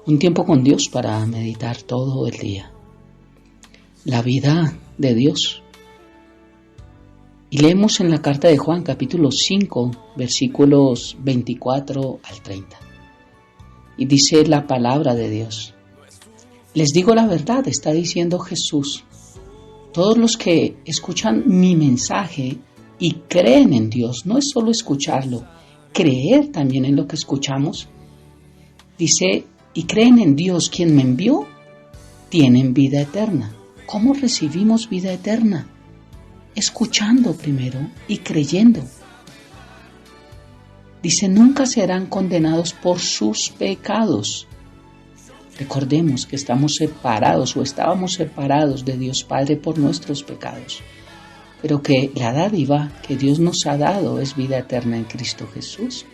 Un tiempo con Dios para meditar todo el día. La vida de Dios. Y leemos en la carta de Juan, capítulo 5, versículos 24 al 30. Y dice la palabra de Dios. Les digo la verdad, está diciendo Jesús. Todos los que escuchan mi mensaje y creen en Dios, no es solo escucharlo, creer también en lo que escuchamos. Dice, y creen en Dios, quien me envió, tienen vida eterna. ¿Cómo recibimos vida eterna? Escuchando primero y creyendo. Dice, nunca serán condenados por sus pecados. Recordemos que estamos separados o estábamos separados de Dios Padre por nuestros pecados, pero que la dádiva que Dios nos ha dado es vida eterna en Cristo Jesús.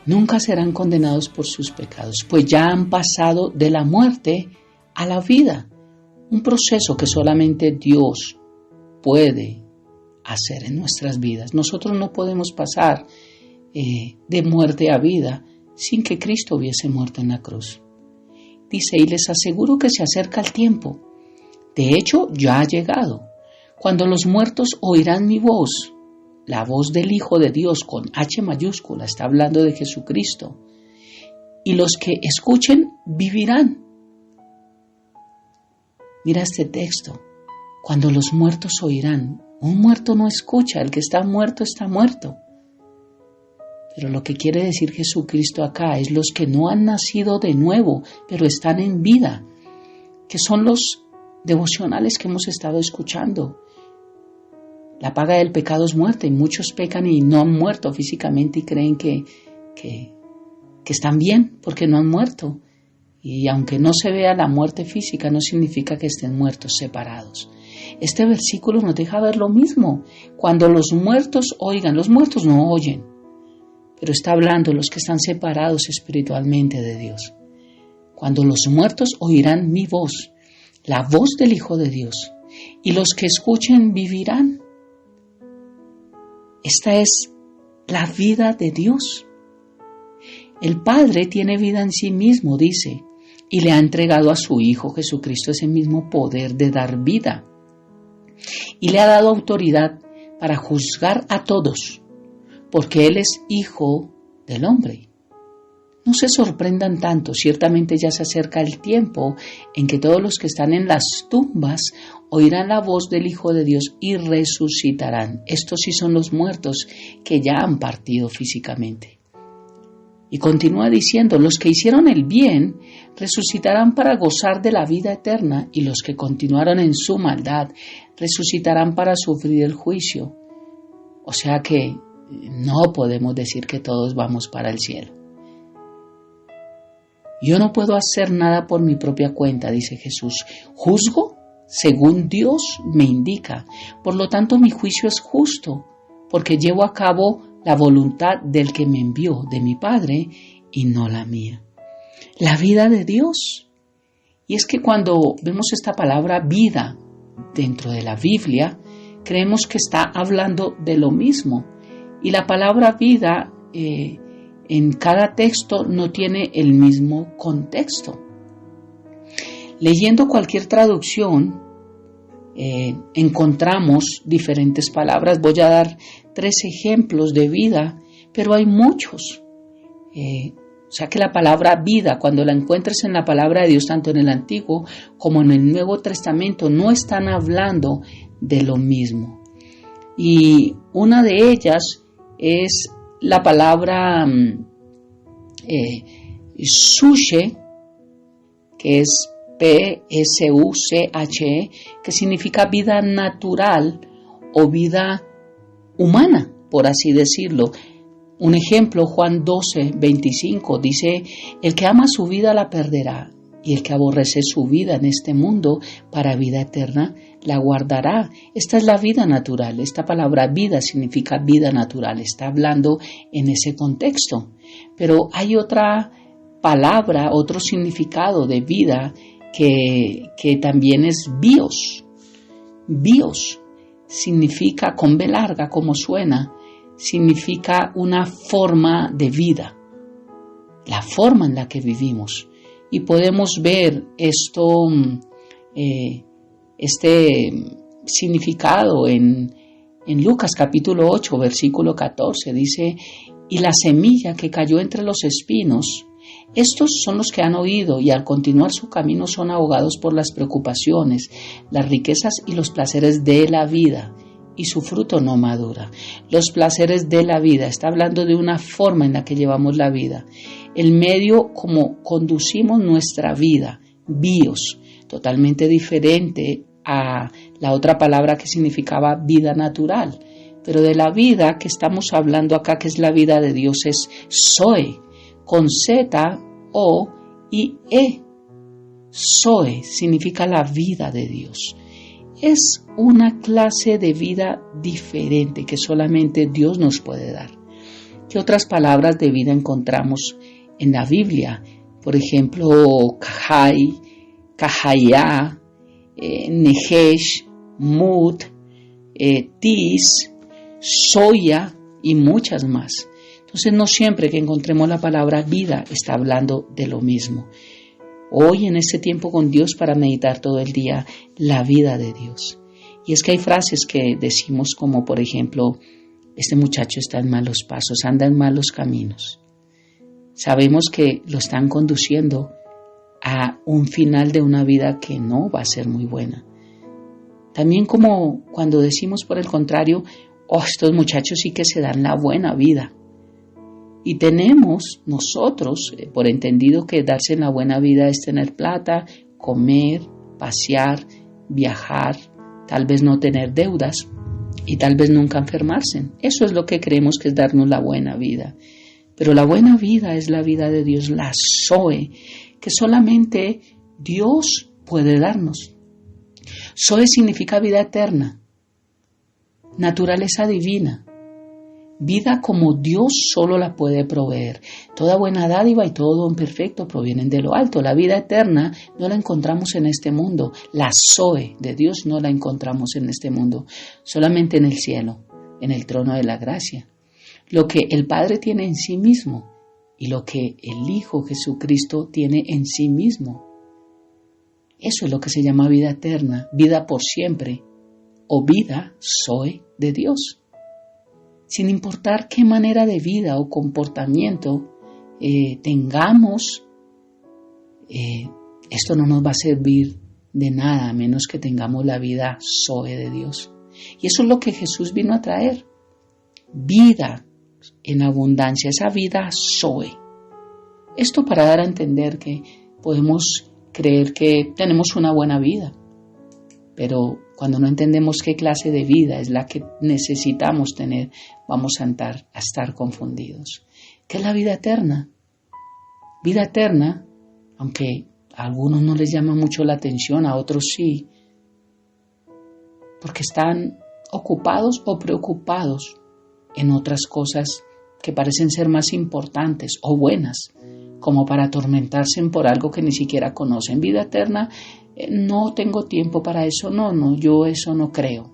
Nunca serán condenados por sus pecados, pues ya han pasado de la muerte a la vida, un proceso que solamente Dios puede hacer en nuestras vidas. Nosotros no podemos pasar de muerte a vida sin que Cristo hubiese muerto en la cruz. Dice, y les aseguro que se acerca el tiempo. De hecho, ya ha llegado, cuando los muertos oirán mi voz, la voz del Hijo de Dios con H mayúscula, está hablando de Jesucristo, y los que escuchen vivirán. Mira este texto, cuando los muertos oirán. Un muerto no escucha, el que está muerto está muerto. Pero lo que quiere decir Jesucristo acá es los que no han nacido de nuevo, pero están en vida, que son los devocionales que hemos estado escuchando. La paga del pecado es muerte, y muchos pecan y no han muerto físicamente y creen que están bien porque no han muerto. Y aunque no se vea la muerte física, no significa que estén muertos, separados. Este versículo nos deja ver lo mismo. Cuando los muertos oigan, los muertos no oyen, pero está hablando los que están separados espiritualmente de Dios. Cuando los muertos oirán mi voz, la voz del Hijo de Dios, y los que escuchen vivirán. Esta es la vida de Dios. El Padre tiene vida en sí mismo, dice, y le ha entregado a su Hijo Jesucristo ese mismo poder de dar vida. Y le ha dado autoridad para juzgar a todos, porque Él es Hijo del hombre. No se sorprendan tanto, ciertamente ya se acerca el tiempo en que todos los que están en las tumbas oirán la voz del Hijo de Dios y resucitarán. Estos sí son los muertos que ya han partido físicamente. Y continúa diciendo, los que hicieron el bien resucitarán para gozar de la vida eterna, y los que continuaron en su maldad resucitarán para sufrir el juicio. O sea que no podemos decir que todos vamos para el cielo. Yo no puedo hacer nada por mi propia cuenta, dice Jesús. Juzgo según Dios me indica. Por lo tanto, mi juicio es justo, porque llevo a cabo la voluntad del que me envió, de mi Padre, y no la mía. La vida de Dios. Y es que cuando vemos esta palabra vida dentro de la Biblia, creemos que está hablando de lo mismo. Y la palabra vida en cada texto no tiene el mismo contexto. Leyendo cualquier traducción, encontramos diferentes palabras. Voy a dar 3 ejemplos de vida, pero hay muchos. O sea que la palabra vida, cuando la encuentres en la palabra de Dios, tanto en el Antiguo como en el Nuevo Testamento, no están hablando de lo mismo. Y una de ellas es la palabra Psuche, que es Psuche, que significa vida natural o vida humana, por así decirlo. Un ejemplo, Juan 12:25 dice, el que ama su vida la perderá, y el que aborrece su vida en este mundo para vida eterna la guardará. Esta es la vida natural. Esta palabra vida significa vida natural. Está hablando en ese contexto. Pero hay otra palabra, otro significado de vida que también es bios. Bios significa, con B larga como suena, significa una forma de vida. la forma en la que vivimos. Y podemos ver esto, este significado en Lucas capítulo 8, versículo 14. Dice, y la semilla que cayó entre los espinos, estos son los que han oído y al continuar su camino son ahogados por las preocupaciones, las riquezas y los placeres de la vida, y su fruto no madura. Los placeres de la vida, está hablando de una forma en la que llevamos la vida, el medio como conducimos nuestra vida, bios, totalmente diferente a la otra palabra que significaba vida natural. Pero de la vida que estamos hablando acá, que es la vida de Dios, es Zoe, con Z, O y E. Zoe significa la vida de Dios. Es una clase de vida diferente que solamente Dios nos puede dar. ¿Qué otras palabras de vida encontramos en la Biblia? Por ejemplo, Kahai, Kahaya, Nehesh, Mut, Tis, Soya y muchas más. Entonces no siempre que encontremos la palabra vida está hablando de lo mismo. Hoy en este tiempo con Dios para meditar todo el día la vida de Dios. Y es que hay frases que decimos como por ejemplo, este muchacho está en malos pasos, anda en malos caminos. Sabemos que lo están conduciendo a un final de una vida que no va a ser muy buena. También como cuando decimos por el contrario, estos muchachos sí que se dan la buena vida. Y tenemos nosotros, por entendido que darse la buena vida es tener plata, comer, pasear, viajar, tal vez no tener deudas y tal vez nunca enfermarse. Eso es lo que creemos que es darnos la buena vida. Pero la buena vida es la vida de Dios, la Zoe, que solamente Dios puede darnos. Zoe significa vida eterna, naturaleza divina, vida como Dios solo la puede proveer. Toda buena dádiva y todo don perfecto provienen de lo alto. La vida eterna no la encontramos en este mundo. La Zoe de Dios no la encontramos en este mundo, solamente en el cielo, en el trono de la gracia. Lo que el Padre tiene en sí mismo y lo que el Hijo Jesucristo tiene en sí mismo. Eso es lo que se llama vida eterna, vida por siempre o vida Zoe de Dios. Sin importar qué manera de vida o comportamiento tengamos, esto no nos va a servir de nada a menos que tengamos la vida Zoe de Dios. Y eso es lo que Jesús vino a traer, vida en abundancia, esa vida Zoe. Esto para dar a entender que podemos creer que tenemos una buena vida, pero cuando no entendemos qué clase de vida es la que necesitamos tener, vamos a estar confundidos. ¿Qué es la vida eterna? Vida eterna, aunque a algunos no les llama mucho la atención, a otros sí, porque están ocupados o preocupados en otras cosas que parecen ser más importantes o buenas, como para atormentarse por algo que ni siquiera conocen. Vida eterna, no tengo tiempo para eso, no, yo eso no creo.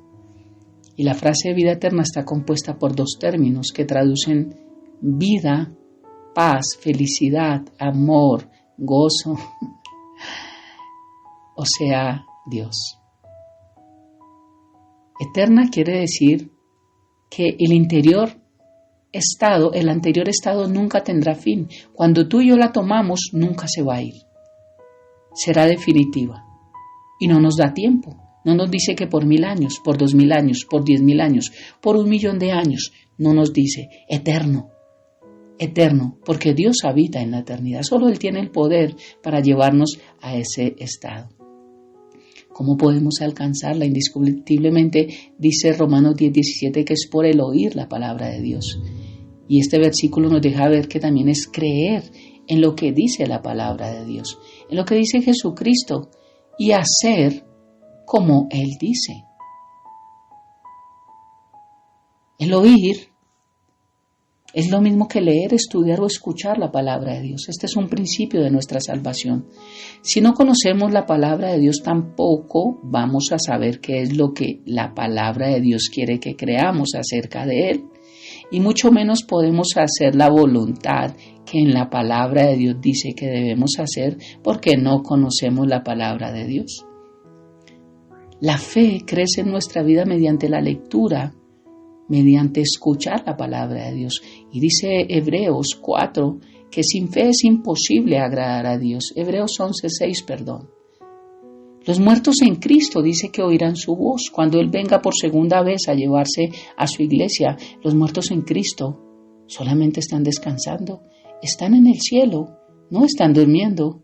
Y la frase de vida eterna está compuesta por dos términos que traducen vida, paz, felicidad, amor, gozo, o sea, Dios. Eterna quiere decir que el anterior estado nunca tendrá fin. Cuando tú y yo la tomamos, nunca se va a ir. Será definitiva. Y no nos da tiempo. No nos dice que por 1000 años, por 2000 años, por 10.000 años, por 1.000.000 de años. No nos dice eterno. Eterno, porque Dios habita en la eternidad. Solo Él tiene el poder para llevarnos a ese estado. ¿Cómo podemos alcanzarla? Indiscutiblemente dice Romanos 10:17 que es por el oír la palabra de Dios. Y este versículo nos deja ver que también es creer en lo que dice la palabra de Dios, en lo que dice Jesucristo y hacer como Él dice. El oír es lo mismo que leer, estudiar o escuchar la palabra de Dios. Este es un principio de nuestra salvación. Si no conocemos la palabra de Dios, tampoco vamos a saber qué es lo que la palabra de Dios quiere que creamos acerca de Él. y mucho menos podemos hacer la voluntad que en la palabra de Dios dice que debemos hacer porque no conocemos la palabra de Dios. La fe crece en nuestra vida mediante la lectura, mediante escuchar la palabra de Dios. Y dice Hebreos 4 que sin fe es imposible agradar a Dios. Hebreos 11:6, perdón. Los muertos en Cristo dice que oirán su voz. Cuando Él venga por segunda vez a llevarse a su iglesia, los muertos en Cristo solamente están descansando, están en el cielo, no están durmiendo,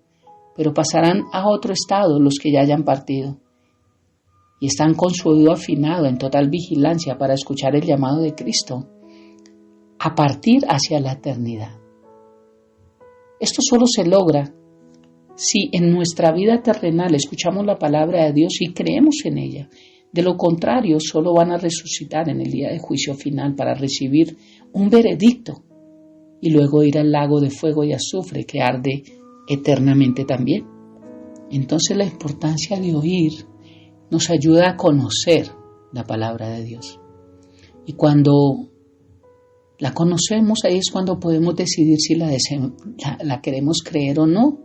pero pasarán a otro estado los que ya hayan partido. Y están con su oído afinado en total vigilancia para escuchar el llamado de Cristo a partir hacia la eternidad. Esto solo se logra si en nuestra vida terrenal escuchamos la palabra de Dios y creemos en ella. De lo contrario, solo van a resucitar en el día de juicio final para recibir un veredicto y luego ir al lago de fuego y azufre que arde eternamente también. Entonces la importancia de oír nos ayuda a conocer la palabra de Dios. Y cuando la conocemos, ahí es cuando podemos decidir si la queremos creer o no.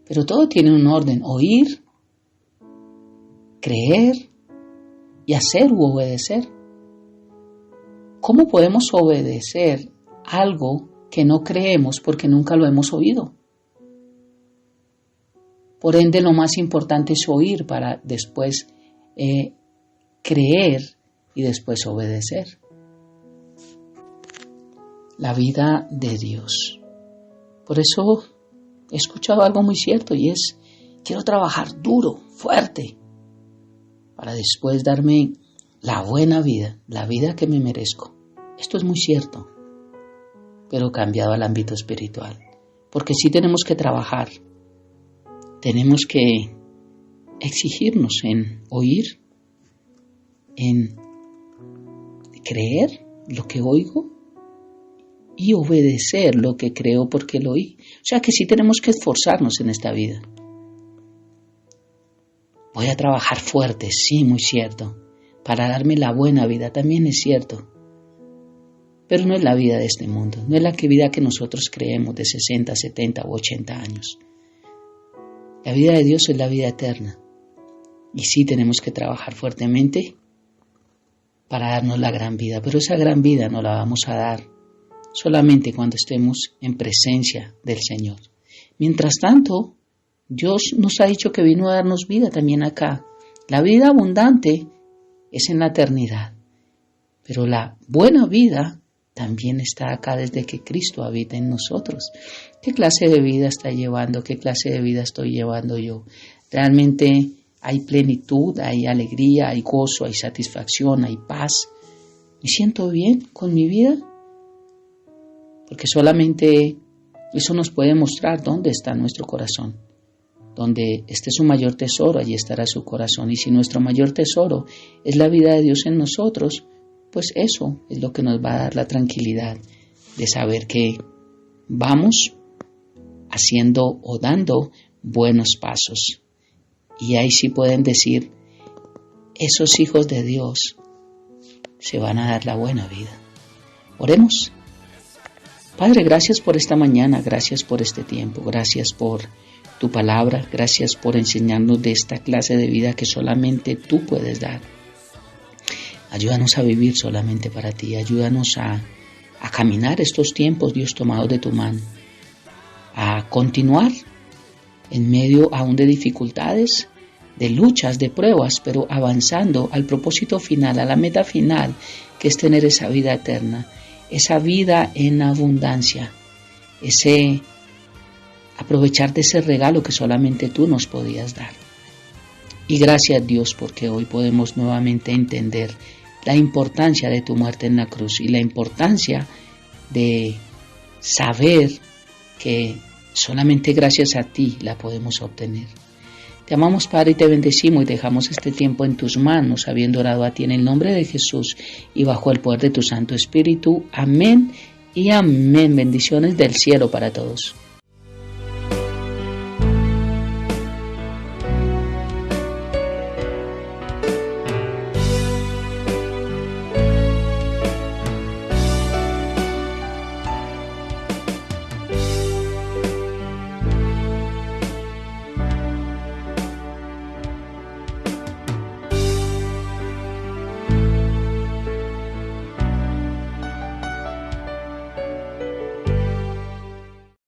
Pero todo tiene un orden: oír, creer y hacer u obedecer. ¿Cómo podemos obedecer algo que no creemos porque nunca lo hemos oído? Por ende, lo más importante es oír para después creer y después obedecer. La vida de Dios. Por eso he escuchado algo muy cierto y es: quiero trabajar duro, fuerte, para después darme la buena vida, la vida que me merezco. Esto es muy cierto, pero cambiado al ámbito espiritual. Porque sí tenemos que trabajar. Tenemos que exigirnos en oír, en creer lo que oigo y obedecer lo que creo porque lo oí. O sea que sí tenemos que esforzarnos en esta vida. Voy a trabajar fuerte, sí, muy cierto, para darme la buena vida, también es cierto. Pero no es la vida de este mundo, no es la vida que nosotros creemos de 60, 70 u 80 años. La vida de Dios es la vida eterna. Y sí tenemos que trabajar fuertemente para darnos la gran vida. Pero esa gran vida no la vamos a dar solamente cuando estemos en presencia del Señor. Mientras tanto, Dios nos ha dicho que vino a darnos vida también acá. La vida abundante es en la eternidad. Pero la buena vida también está acá desde que Cristo habita en nosotros. ¿Qué clase de vida está llevando? ¿Qué clase de vida estoy llevando yo? ¿Realmente hay plenitud, hay alegría, hay gozo, hay satisfacción, hay paz? ¿Me siento bien con mi vida? Porque solamente eso nos puede mostrar dónde está nuestro corazón. Donde esté su mayor tesoro, allí estará su corazón. Y si nuestro mayor tesoro es la vida de Dios en nosotros, pues eso es lo que nos va a dar la tranquilidad de saber que vamos haciendo o dando buenos pasos. Y ahí sí pueden decir, esos hijos de Dios se van a dar la buena vida. Oremos. Padre, gracias por esta mañana, gracias por este tiempo, gracias por tu palabra, gracias por enseñarnos de esta clase de vida que solamente tú puedes dar. Ayúdanos a vivir solamente para ti, ayúdanos a caminar estos tiempos, Dios, tomados de tu mano, a continuar en medio aún de dificultades, de luchas, de pruebas, pero avanzando al propósito final, a la meta final, que es tener esa vida eterna, esa vida en abundancia, ese aprovechar de ese regalo que solamente tú nos podías dar. Y gracias, Dios, porque hoy podemos nuevamente entender la importancia de tu muerte en la cruz y la importancia de saber que solamente gracias a ti la podemos obtener. Te amamos, Padre, y te bendecimos y dejamos este tiempo en tus manos, habiendo orado a ti en el nombre de Jesús y bajo el poder de tu Santo Espíritu. Amén y amén. Bendiciones del cielo para todos.